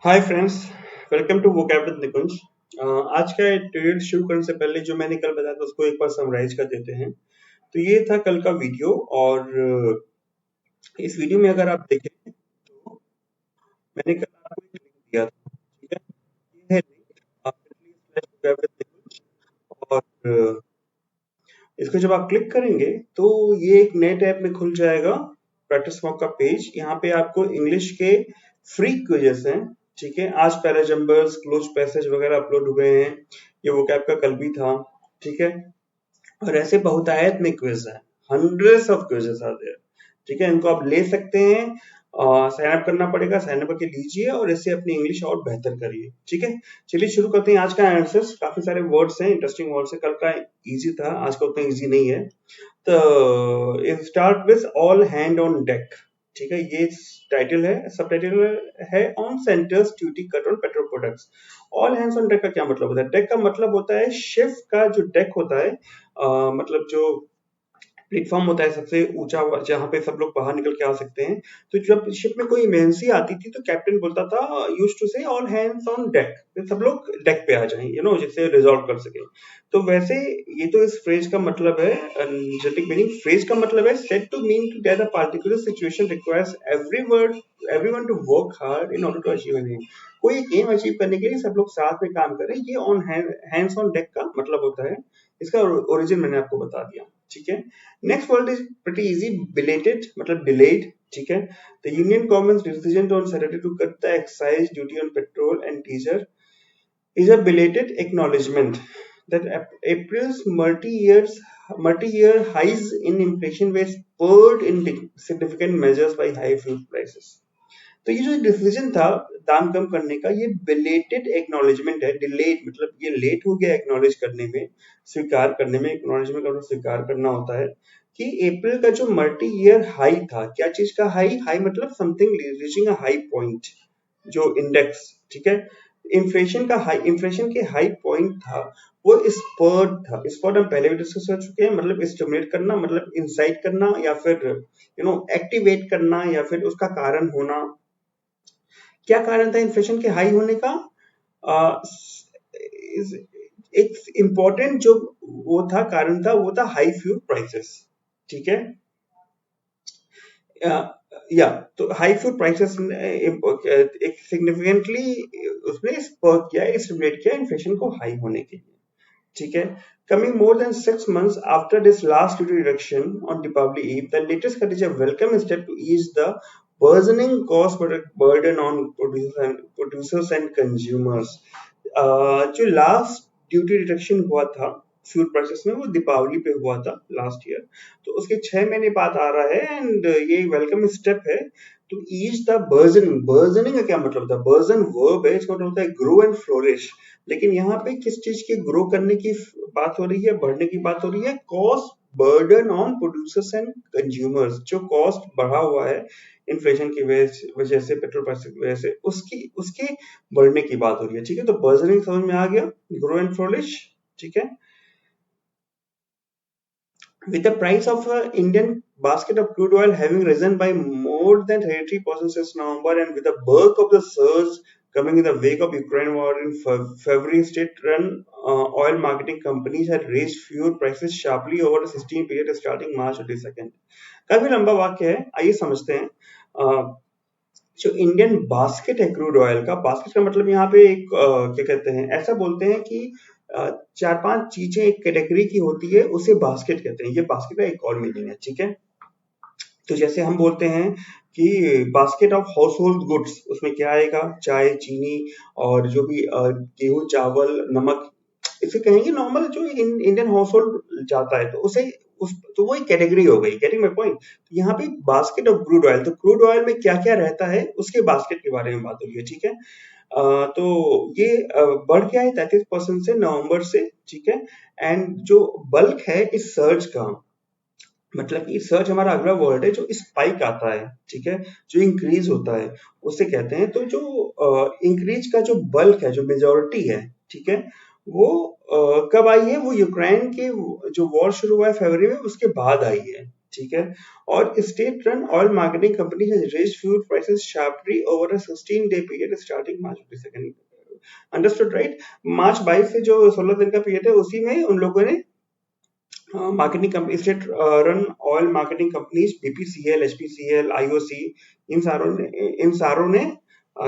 Hi friends, welcome to vocab with Nikunj. आज का tutorial शुरू करने से पहले जो मैंने कल बताया था उसको एक बार समराइज कर देते हैं। तो ये था कल का वीडियो और इस वीडियो में अगर आप देखें तो मैंने कल आपको एक लिंक दिया था। ठीक है, ये है लिंक www.vocab with निकुंज। और इसको जब आप क्लिक करेंगे तो ये एक नए टैब में खुल जाएगा, प्रैक्टिस मॉक का पेज। यहाँ पे आपको इंग्लिश के फ्री क्विजेस हैं। ठीक है, आज पैराजम्बर्स, क्लोज पैसेज वगैरह अपलोड हुए हैं। ये वोकैब का कल भी था। ठीक है, और ऐसे बहुतायत में क्विज है, hundreds of quizzes are there. ठीक है, इनको आप ले सकते हैं। साइन अप करना पड़ेगा, साइन अप करके लीजिए और इससे अपनी इंग्लिश और बेहतर करिए। ठीक है, चलिए शुरू करते हैं आज का आंसर्स। काफी सारे वर्ड्स हैं, इंटरेस्टिंग वर्ड्स है। कल का इजी था, आज का उतना इजी नहीं है। तो it start with all hand on deck। ठीक है, ये टाइटल है। सब टाइटल है on centres duty cut on petrol products. All hands on deck का क्या मतलब होता है? डेक का मतलब होता है शिप का जो डेक होता है, मतलब जो प्लेटफॉर्म होता है सबसे ऊंचा, जहाँ पे सब लोग बाहर निकल के आ सकते हैं। तो जब शिप में कोई इमरजेंसी आती थी तो कैप्टन बोलता था, यूज टू से ऑल हैंड्स ऑन डेक, सब लोग डेक पे आ जाएं, जिससे रिजॉल्व कर सके। तो वैसे ये तो इस फ्रेज का मतलब है, जेनेटिक मीनिंग। फ्रेज का मतलब है said to mean to that a particular situation requires everyone to work hard in order to achieve an aim. कोई एक एम अचीव करने के लिए सब लोग साथ में काम करें, ये ऑन हैंड्स ऑन डेक का मतलब होता है। इसका ओरिजिन मैंने आपको बता दिया। ठीक है, next word is pretty easy, belated मतलब डिलेड। ठीक है, the union government's decision on Saturday to cut the excise duty on petrol and diesel is a belated acknowledgement that April's multi-year highs in inflation were spurred in significant measures by high fuel prices। तो ये जो decision था दाम कम करने का, ये belated acknowledgement है। Delayed मतलब ये लेट हो गया एक्नॉलेज करने में, स्वीकार करने में। एक्नॉलेजमेंट का मतलब स्वीकार करना होता है कि अप्रैल का जो मल्टी ईयर हाई था, क्या चीज का हाई? हाई मतलब something reaching a high point, जो इंडेक्स। ठीक है, इन्फ्लेशन के हाई पॉइंट था, वो स्पर्ड था। स्पर्ड हम पहले भी डिस्कस कर चुके हैं, मतलब स्टिमुलेट करना, मतलब इंसाइट करना, या फिर एक्टिवेट करना, या फिर उसका कारण होना। क्या कारण था इन्फ्लेशन के हाई होने का? आ, एक इंपॉर्टेंट जो वो था, कारण था, वो था हाई फ्यूल प्राइसेस। ठीक है, या तो हाई फूड प्राइसेस एक सिग्निफिकेंटली उसने स्पर्क किया, स्टिमुलेट किया इन्फ्लेशन को हाई होने के लिए। ठीक है, coming more than 6 months after this last duty reduction on Deepavali Eve, the latest cut is a welcome step to ease the burgeoning cost burden on producers and consumers। जो last duty reduction हुआ था fuel prices में, वो दीपावली पे हुआ था last year. तो उसके 6 महीने बाद आ रहा है, एंड ये वेलकम स्टेप है to ease the burdening. Burdening का क्या मतलब था? बर्जन वर्ब है, इसका मतलब होता है ग्रो एंड फ्लोरिश। लेकिन यहाँ पे किस चीज के ग्रो करने की बात हो रही है, बढ़ने की बात हो रही है? Cost burden on producers and consumers. जो कॉस्ट बढ़ा हुआ है इन्फ्लेशन की वजह से, पेट्रोल प्राइस की वजह से, उसकी उसके बढ़ने की बात हो रही है। ठीक है, तो बर्जनिंग समझ में आ गया, ग्रो एंड फ्लोरिश। ठीक है, with the price of Indian basket of crude oil having risen by more than 33% since November, and with the bulk of the surge coming in the wake of Ukraine war in February, state-run oil marketing companies had raised fuel prices sharply over a 16 period starting March 22nd। काफी लंबा वाक्य है, आइए समझते हैं। जो Indian basket है crude oil का, बास्केट का मतलब यहाँ पे एक क्या कहते हैं, ऐसा बोलते हैं कि चार पांच चीजें एक कैटेगरी की होती है, उसे बास्केट कहते हैं। ये बास्केट का एक और मीनिंग है। ठीक है, तो जैसे हम बोलते हैं कि basket of house hold goods, उसमें क्या आएगा? चाय, चीनी और जो भी गेहूं, चावल, नमक, इसे कहेंगे नॉर्मल जो इंडियन हाउस होल्ड जाता है, तो उसे तो वो एक कैटेगरी हो गई। Getting my point? तो यहाँ पे बास्केट ऑफ क्रूड ऑयल, तो क्रूड ऑयल में क्या क्या रहता है उसके बास्केट के बारे में बात हो रही है। ठीक है, तो ये बढ़ गया है 33% से नवंबर से। ठीक है, एंड जो बल्क है इस सर्ज का, मतलब कि सर्ज हमारा अगला वर्ड है, जो स्पाइक आता है। ठीक है, जो इंक्रीज होता है उसे कहते हैं। तो जो इंक्रीज का जो बल्क है, जो मेजोरिटी है, ठीक है, वो कब आई है? वो यूक्रेन के जो वॉर शुरू हुआ है फरवरी में, उसके बाद आई है। ठीक है। और state run oil marketing company has raised fuel prices sharply over a 16-day period starting March 22। Understood right? March 22 से जो 16 दिन का पीरियड है उसी में उन लोगों ने marketing company, state run oil marketing companies BPCL, HPCL, IOC, इन सारों ने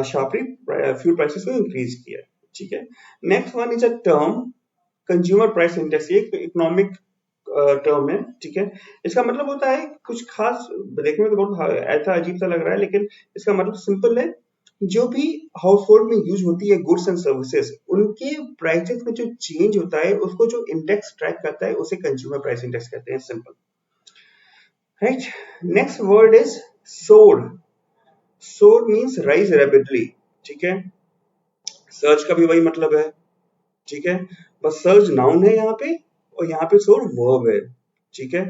शार्पली फ्यूल प्राइसेस को इंक्रीज किया। ठीक है। Next one is a term consumer price index. ये इकोनॉमिक टर्म है। ठीक है। इसका मतलब होता है कुछ खास, देखने में तो बहुत ऐसा अजीब सा लग रहा है, लेकिन इसका मतलब सिंपल है। जो भी हाउस होल्ड में यूज होती है गुड्स एंड सर्विसेज, उनके प्राइसेस में जो चेंज होता है उसको जो इंडेक्स ट्रैक करता है उसे कंज्यूमर प्राइस इंडेक्स कहते हैं। Simple, right? Next word is सोर। सोर मीन्स राइज रैपिडली। ठीक है। सर्च का भी वही मतलब है। ठीक है। बस सर्च नाउन है यहाँ पे, और यहाँ पे सोर वर्ब है। ठीक है।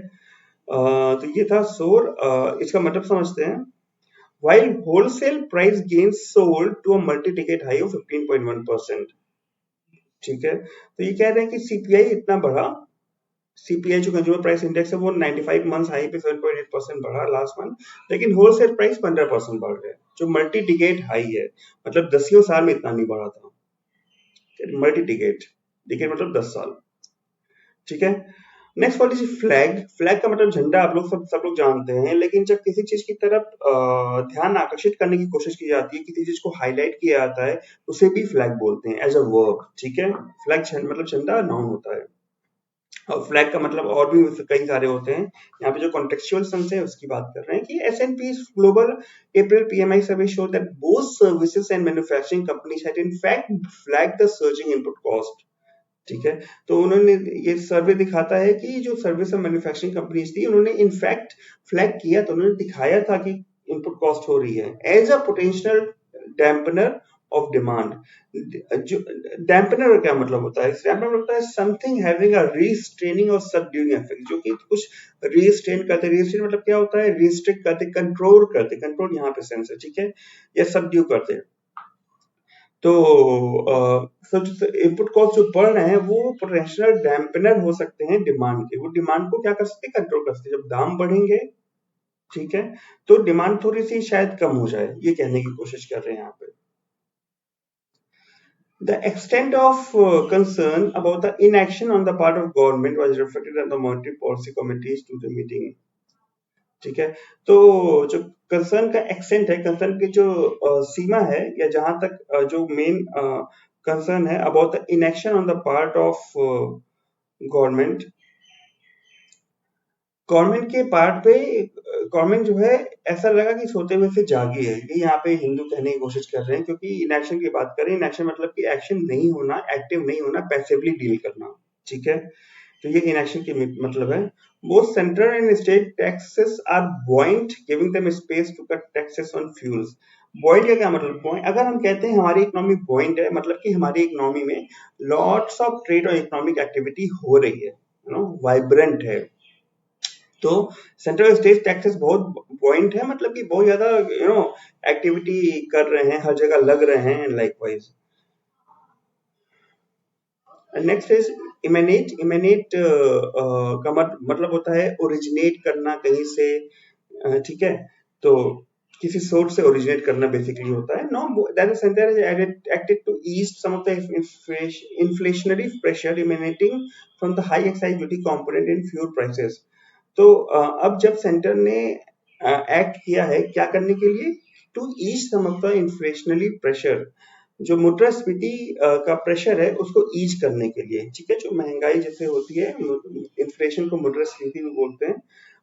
तो ये था सोर। इसका मतलब समझते हैं। While wholesale price gains sold to a multi-decade high of 15.1%। ठीक है। तो ये कह रहे हैं कि सीपीआई इतना बढ़ा, सीपीआई जो कंज्यूमर प्राइस इंडेक्स है वो 95 मंथ्स हाई पे 7.8% बढ़ा लास्ट मंथ, लेकिन होलसेल प्राइस 15% बढ़ गया, जो मल्टी डिकेड हाई है। मतलब 10 साल में इतना नहीं बढ़ा था। मल्टी डिकेड, डिकेड मतलब 10 साल। ठीक है। Next word is flag. Flag का मतलब झंडा, आप लोग सब लोग जानते हैं, लेकिन जब किसी चीज की तरफ ध्यान आकर्षित करने की कोशिश की जाती है, किसी चीज को हाईलाइट किया जाता है, उसे भी फ्लैग बोलते हैं एज अ वर्ब। ठीक है। फ्लैग मतलब झंडा नाउन होता है। और फ्लैग का मतलब और भी कई सारे होते हैं। यहाँ पे जो कॉन्टेक्चुअल सेंस है उसकी बात कर रहे हैं कि S&P global April PMI survey show that both services and manufacturing companies had in fact flag the surging input cost. ठीक है। तो उन्होंने, ये सर्वे दिखाता है कि जो सर्विस और मैन्युफैक्चरिंग कंपनीज थी उन्होंने इनफैक्ट फ्लैग किया, तो उन्होंने दिखाया था कि इनपुट कॉस्ट हो रही है as a potential dampener of demand. जो डैम्पनर का क्या मतलब होता है? डैम्पनर होता है समथिंग हैविंग अ रिस्ट्रेनिंग और सबड्यूइंग इफेक्ट, जो कि कुछ रिस्ट्रेन करते। रिस्ट्रेन मतलब क्या होता है? रिस्ट्रिक्ट करते, कंट्रोल करते। कंट्रोल यहाँ पे सेंस है। ठीक है। या सबड्यू करते। तो सब इनपुट कॉस्ट जो बढ़ रहे हैं वो पोटेंशियल डैम्पनर हो सकते हैं डिमांड के। वो डिमांड को क्या कर सकते हैं? कंट्रोल कर सकते हैं। जब दाम बढ़ेंगे, ठीक है, तो डिमांड थोड़ी सी शायद कम हो जाए, ये कहने की कोशिश कर रहे हैं यहाँ पे। The extent of concern about the inaction on the part of government was reflected at the monetary policy committees to the meeting। ठीक है। तो जो कंसर्न का एक्सेंट है, कंसर्न की जो सीमा है, या जहां तक जो मेन कंसर्न है about the inaction on the part of government, government के पार्ट पे, गवर्नमेंट जो है ऐसा लगा कि सोते हुए से जागी है, ये यहाँ पे हिंदू कहने की कोशिश कर रहे हैं, क्योंकि इनएक्शन की बात करें। इनएक्शन मतलब कि एक्शन नहीं होना, एक्टिव नहीं होना, पैसिवली डील करना। ठीक है। तो ये इनएक्शन की मतलब है। Both central and state taxes are buoyant, giving them space to cut taxes on fuels. buoyant का क्या मतलब? buoyant, अगर हम कहते हैं हमारी इकोनॉमी buoyant है, मतलब कि हमारी इकोनॉमी में लॉट्स ऑफ ट्रेड और इकोनॉमिक एक्टिविटी हो रही है, वाइब्रेंट है। तो सेंट्रल स्टेट टैक्सेस बहुत buoyant है, मतलब कि बहुत ज्यादा एक्टिविटी कर रहे हैं, हर जगह लग रहे हैं। Likewise next is emanate. Emanate का मतलब होता है ओरिजिनेट करना कहीं से। ठीक है। तो किसी सोर्स से ओरिजिनेट करना बेसिकली होता है। Now that centre is acted to ease some of the inflationary pressure emanating from the high excise duty component in fuel prices. तो अब जब सेंटर ने एक्ट किया है क्या करने के लिए? To ease some of the inflationary pressure, जो मुद्रास्फीति का प्रेशर है उसको ईज करने के लिए। ठीक है। जो महंगाई जैसे होती है, इन्फ्लेशन को मुद्रास्फीति भी बोलते हैं।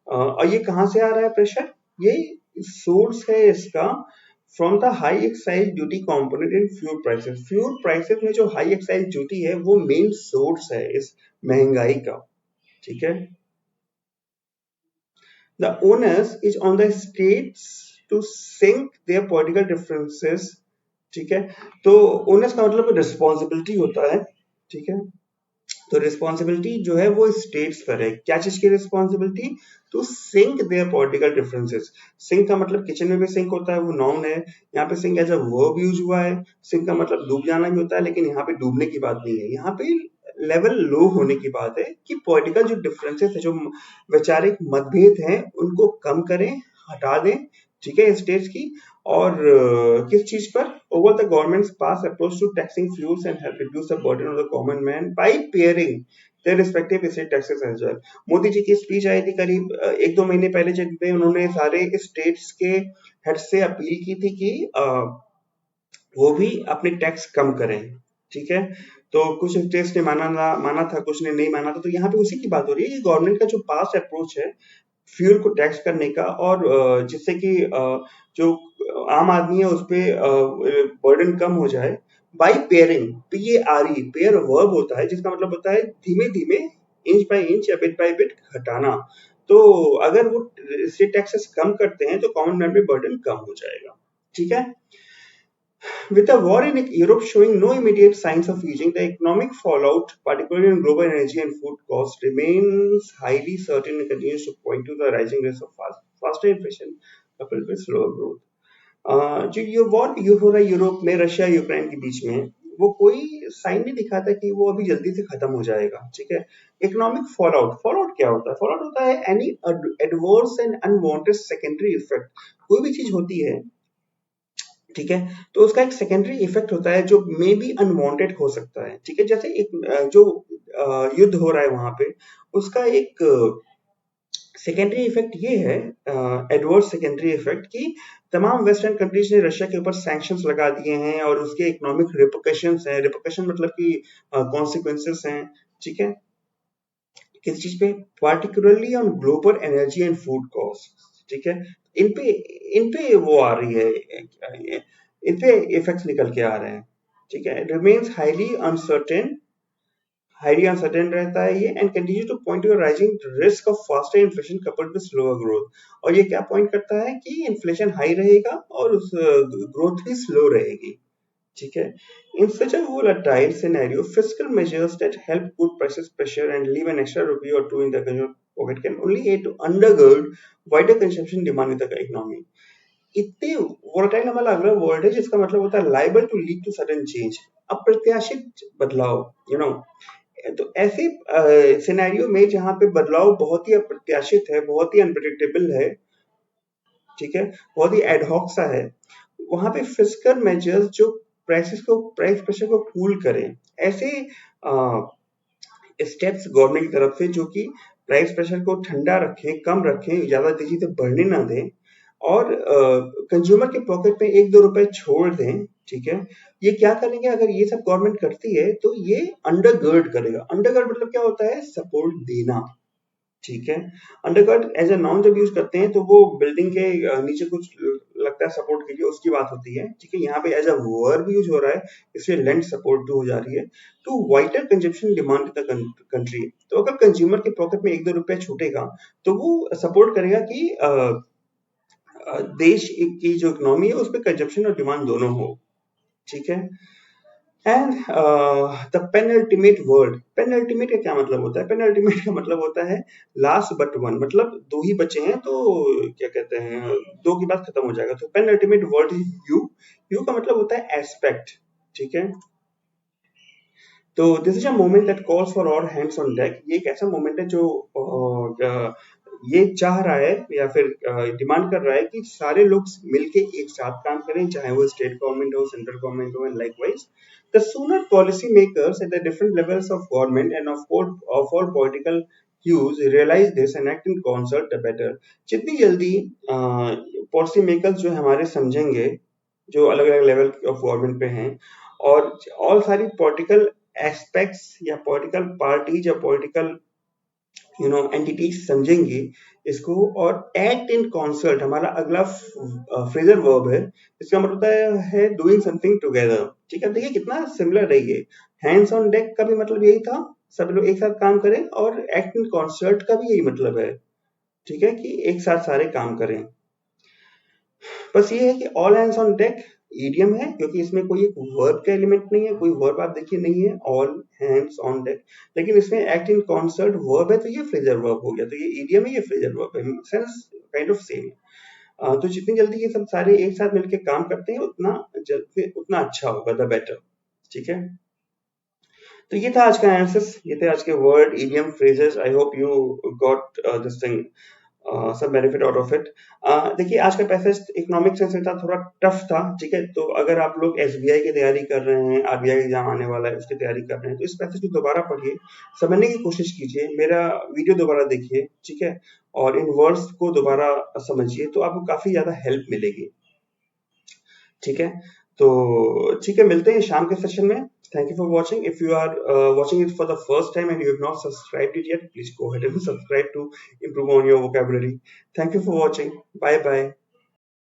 और ये कहाँ से आ रहा है प्रेशर? ये सोर्स है इसका from the high excise duty component in fuel prices. Fuel prices में जो हाई एक्साइज ड्यूटी है वो मेन सोर्स है इस महंगाई का। ठीक है। The onus is on the states to sink their political differences। ठीक है। तो ओनस का मतलब रिस्पॉन्सिबिलिटी होता है। ठीक है। तो रिस्पॉन्सिबिलिटी जो है वो स्टेट्स पर है। क्या चीज की responsibility? To sync their political differences. Sync का मतलब किचन में भी सिंक होता है, वो नाउन है। यहाँ पे sync as a verb use हुआ है। सिंक का मतलब डूब जाना भी होता है, लेकिन यहाँ पे डूबने की बात नहीं है। यहाँ पे लेवल लो होने की बात है कि पॉलिटिकल जो डिफरेंसेस है, जो वैचारिक मतभेद हैं, उनको कम करें, हटा दें, ठीक है, स्टेट्स की। और किस चीज पर? Over the government's past approach to taxing fuels and help reduce the burden of the common man by pairing their respective state taxes as well। Modi ji की स्पीच आई थी करीब 1-2 महीने पहले, जिनपे उन्होंने सारे स्टेट्स के हेड से अपील की थी कि वो भी अपने टैक्स कम करें, ठीक है। तो कुछ स्टेट्स ने माना था, कुछ ने नहीं माना था। तो यहाँ पे उसी की बात हो रही है कि गवर्नमेंट का जो पास्ट अप्रोच है फ्यूल को टैक्स करने का, और जिससे कि जो आम आदमी है उस पे बर्डन कम हो जाए, by pairing. PARE pair verb होता है, जिसका मतलब होता है धीमे धीमे, इंच बाय इंच या बिट बाय बिट घटाना। तो अगर वो स्टेट टैक्सेस कम करते हैं तो कॉमन मैन पे बर्डन कम हो जाएगा, ठीक है। With the war in Europe showing no immediate signs of easing, the economic fallout, particularly in global energy and food costs, remains highly certain and continues to point to the rising risk of faster inflation coupled with slower growth। जो ये war हो रहा है Europe में, Russia Ukraine के बीच में, वो कोई साइन नहीं दिखाता कि वो अभी जल्दी से खत्म हो जाएगा, ठीक है। इकोनॉमिक फॉलआउट क्या होता है? फॉलआउट होता है any adverse and unwanted secondary effect. कोई भी चीज होती है, ठीक है, तो उसका एक सेकेंडरी इफेक्ट होता है जो मे बी अनवांटेड हो सकता है, ठीक है। जैसे एक जो युद्ध हो रहा है वहां पे, उसका एक सेकेंडरी इफेक्ट ये है, एडवर्स सेकेंडरी इफेक्ट, कि तमाम वेस्टर्न कंट्रीज ने रशिया के ऊपर सैंक्शंस लगा दिए हैं और उसके इकोनॉमिक रिपोर्केशंस हैं। रिपोर्केशन मतलब कि कॉन्सिक्वेंसेस हैं, ठीक है, किस चीज पे? Particularly on global energy and food cost, ठीक है। इन पे वो आ रही है, इन पे इफेक्ट्स निकल के आ रहे हैं, ठीक है। रिमेन्स हाईली अनसर्टेन रहता है ये, and continue two point two rising risk of faster inflation coupled with slower growth. और ये क्या पॉइंट करता है कि इन्फ्लेशन हाई रहेगा और उस ग्रोथ भी स्लो रहेगी, ठीक है। In such a volatile scenario, fiscal measures that help put prices pressure and leave an extra rupee or two in the consumer pocket can only aid to undergird wider consumption demand in the economy। इतने volatile हमारा अगला word है जिसका मतलब होता है liable to lead to sudden change, अप्रत्याशित बदलाव, यू नो। तो ऐसे सिनेरियो में जहां पे बदलाव बहुत ही अप्रत्याशित है, बहुत ही अनप्रेडिक्टेबल है, ठीक है, बहुत ही एडहॉक सा है, वहां पे फिस्कल मेजर्स जो प्राइस प्रेशर को कूल करें, ऐसे स्टेप्स गवर्नमेंट की तरफ से जो कि प्राइस प्रेशर को ठंडा रखें, कम रखें, ज्यादा तेजी से बढ़ने ना दें, और कंज्यूमर के पॉकेट में 1-2 रुपए छोड़ दें, ठीक है। ये क्या करेंगे? अगर ये सब गवर्नमेंट करती है तो ये अंडरगर्ड करेगा। अंडरगर्ड मतलब क्या होता है? सपोर्ट देना, ठीक है। अंडरकट एज अ नाउन जब यूज करते हैं तो वो बिल्डिंग के नीचे कुछ लगता है सपोर्ट के लिए, उसकी बात होती है, ठीक है। यहाँ पे एज अ वर्ब यूज हो रहा है, इसलिए लेंड सपोर्ट टू हो जा रही है। To wider consumption demand in the country. तो अगर कंज्यूमर के पॉकेट में 1-2 रुपए छूटेगा तो वो सपोर्ट करेगा कि देश की जो इकोनॉमी है उसमें कंजप्शन और डिमांड दोनों हो, ठीक है। And the penultimate word, penultimate का क्या मतलब होता है? पेनल्टीमेट का मतलब होता है लास्ट बट वन, मतलब दो ही बचे हैं तो क्या कहते हैं, दो की बात खत्म हो जाएगा। तो पेनल्टीमेट वर्ड यू का मतलब होता है एस्पेक्ट, ठीक है। तो this is a moment that calls for all hands on deck. ये एक ऐसा मोमेंट है जो ये चाह रहा है या फिर डिमांड कर रहा है कि सारे लोग मिलके एक साथ काम करें, चाहे वो स्टेट गवर्नमेंट हो, सेंट्रल गवर्नमेंट हो, and likewise the sooner policy makers at the different levels of government and of all political hues realize this and act in concert, the better। जितनी जल्दी पॉलिसी मेकर्स जो हमारे समझेंगे, जो अलग अलग लेवल ऑफ गवर्नमेंट पे हैं, और सारी पॉलिटिकल एस्पेक्ट्स या पॉलिटिकल पार्टीज या पॉलिटिकल एंटिटीज समझेंगी इसको, और एक्ट इन कॉन्सर्ट हमारा अगला फ्रेजर वर्ब है, इसका मतलब होता है डूइंग समथिंग टुगेदर, ठीक है। देखिए कितना सिमिलर है ये। हैंड्स ऑन डेक का भी मतलब यही था, सब लोग एक साथ काम करें, और एक्ट इन कॉन्सर्ट का भी यही मतलब है, ठीक है, कि एक साथ सारे काम करें। बस ये है कि all hands on deck idiom है, क्योंकि इसमें कोई एक वर्ब का एलिमेंट नहीं है, कोई वर्ब आप देखिए नहीं है, ऑल हैंड्स ऑन डेक। लेकिन इसमें एक्ट इन कॉन्सर्ट वर्ब है, तो ये फ्रेजर वर्ब हो गया। तो ये ईडियम है, ये फ्रेजर वर्ब है, सेंस काइंड ऑफ सेम है। तो जितनी जल्दी ये सब सारे एक साथ मिलकर काम करते हैं उतना जल्दी उतना अच्छा होगा, द बेटर, ठीक है। तो ये था आज का एनालिसिस, ये थे आज के word, idiom, phrases. I hope you got this thing, सब बेनिफिट आउट ऑफ इट। देखिए आज का पैसेज इकोनॉमिक सेंस में था, थोड़ा टफ था, ठीक है। तो अगर आप लोग एसबीआई की तैयारी कर रहे हैं, आरबीआई एग्जाम आने वाला है उसकी तैयारी कर रहे हैं, तो इस पैसेज को दोबारा पढ़िए, समझने की कोशिश कीजिए, मेरा वीडियो दोबारा देखिए, ठीक है, और इन वर्ड्स को दोबारा समझिए, तो आपको काफी ज्यादा हेल्प मिलेगी, ठीक है। तो ठीक है, मिलते हैं शाम के सेशन में। Thank you for watching. If you are watching it for the first time and you have not subscribed it yet, please go ahead and subscribe to improve on your vocabulary. Thank you for watching. Bye bye.